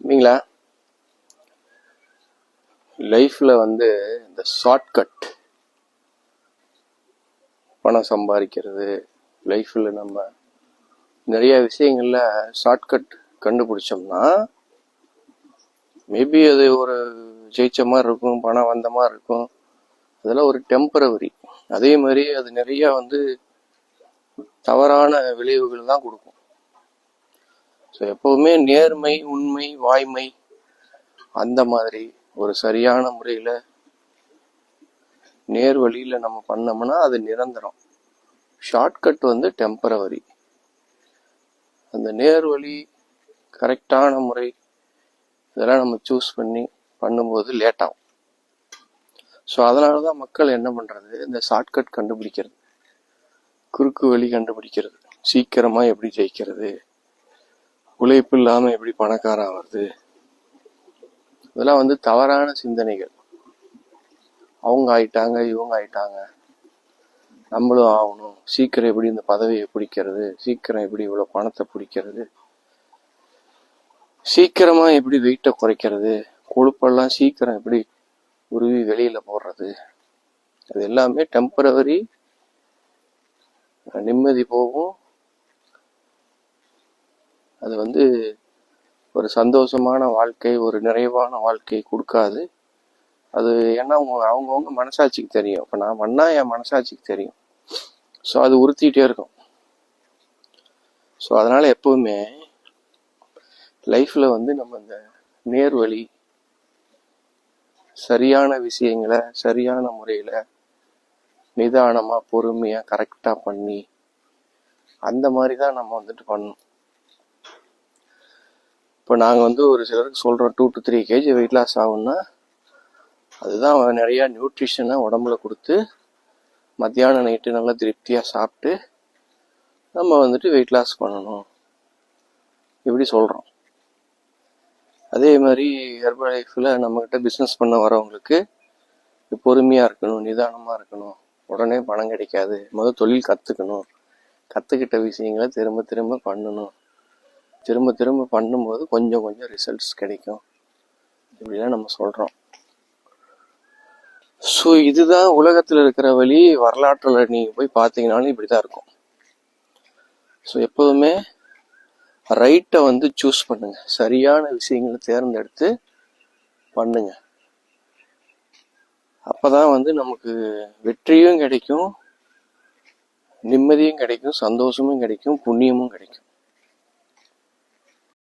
இல்லைங்களா? லைஃப்ல வந்து இந்த ஷார்ட்கட் பணம் சம்பாதிக்கிறது, லைஃப்ல நம்ம நிறைய விஷயங்கள்ல ஷார்ட்கட் கண்டுபிடிச்சோம்னா மேபி அது ஒரு ஜெயிச்ச மாதிரி இருக்கும், பணம் வந்த மாதிரி இருக்கும். அதெல்லாம் ஒரு டெம்பரவரி. அதே மாதிரி அது நிறைய வந்து தவறான விளைவுகள் தான் கொடுக்கும். ஸோ எப்பவுமே நேர்மை, உண்மை, வாய்மை அந்த மாதிரி ஒரு சரியான முறையில நேர் வழியில நம்ம பண்ணோம்னா அது நிரந்தரம். ஷார்ட்கட் வந்து டெம்பரவரி. அந்த நேர் வழி, கரெக்டான முறை இதெல்லாம் நம்ம சூஸ் பண்ணி பண்ணும்போது லேட் ஆகும். ஸோ அதனாலதான் மக்கள் என்ன பண்றது, இந்த ஷார்ட்கட் கண்டுபிடிக்கிறது, குறுக்கு வழி கண்டுபிடிக்கிறது, சீக்கிரமா எப்படி ஜெயிக்கிறது, உழைப்பு இல்லாம எப்படி பணக்காரன் ஆகிறது, இதெல்லாம் வந்து தவறான சிந்தனைகள். அவங்க ஆயிட்டாங்க, இவங்க ஆயிட்டாங்க, நம்மளும் ஆகணும், சீக்கிரம் எப்படி இந்த பதவியை பிடிக்கிறது, சீக்கிரம் எப்படி இவ்வளவு பணத்தை பிடிக்கிறது, சீக்கிரமா எப்படி வெயிட்டை குறைக்கிறது, கொழுப்பெல்லாம் சீக்கிரம் எப்படி உருவி வெளியில போடுறது. அது எல்லாமே டெம்பரவரி. நிம்மதி போகும். அது வந்து ஒரு சந்தோஷமான வாழ்க்கை, ஒரு நிறைவான வாழ்க்கை கொடுக்காது. அது ஏன்னா அவங்கவுங்க மனசாட்சிக்கு தெரியும். இப்போ நான் பண்ணா என் மனசாட்சிக்கு தெரியும். ஸோ அது உறுத்திட்டே இருக்கும். ஸோ அதனால எப்பவுமே லைஃப்ல வந்து நம்ம இந்த நேர்வழி, சரியான விஷயங்களை சரியான முறையில நிதானமா பொறுமையா கரெக்டா பண்ணி அந்த மாதிரி தான் நம்ம வந்துட்டு பண்ணணும். இப்போ நாங்கள் வந்து ஒரு சிலருக்கு சொல்றோம் 2 to 3 kg வெயிட் லாஸ் ஆகும்னா அதுதான் நிறைய நியூட்ரிஷனை உடம்புல கொடுத்து மத்தியானம் நைட்டு நல்லா திருப்தியாக சாப்பிட்டு நம்ம வந்துட்டு வெயிட் லாஸ் பண்ணணும் இப்படி சொல்கிறோம். அதே மாதிரி ஹெர்பல் லைஃப்பில் நம்மக்கிட்ட பிஸ்னஸ் பண்ண வரவங்களுக்கு பொறுமையாக இருக்கணும், நிதானமாக இருக்கணும், உடனே பணம் கிடைக்காது, முதல் தொழில் கற்றுக்கணும், கற்றுக்கிட்ட விஷயங்களை திரும்ப திரும்ப பண்ணணும், திரும்ப திரும்ப பண்ணும்போது கொஞ்சம் கொஞ்சம் ரிசல்ட்ஸ் கிடைக்கும், இப்படிலாம் நம்ம சொல்கிறோம். ஸோ இதுதான் உலகத்தில் இருக்கிற வழி. வரலாற்றில் நீங்கள் போய் பார்த்தீங்கன்னாலும் இப்படி தான் இருக்கும். ஸோ எப்போதுமே ரைட்டை வந்து சூஸ் பண்ணுங்க, சரியான விஷயங்களை தேர்ந்தெடுத்து பண்ணுங்க. அப்போதான் வந்து நமக்கு வெற்றியும் கிடைக்கும், நிம்மதியும் கிடைக்கும், சந்தோஷமும் கிடைக்கும், புண்ணியமும் கிடைக்கும்.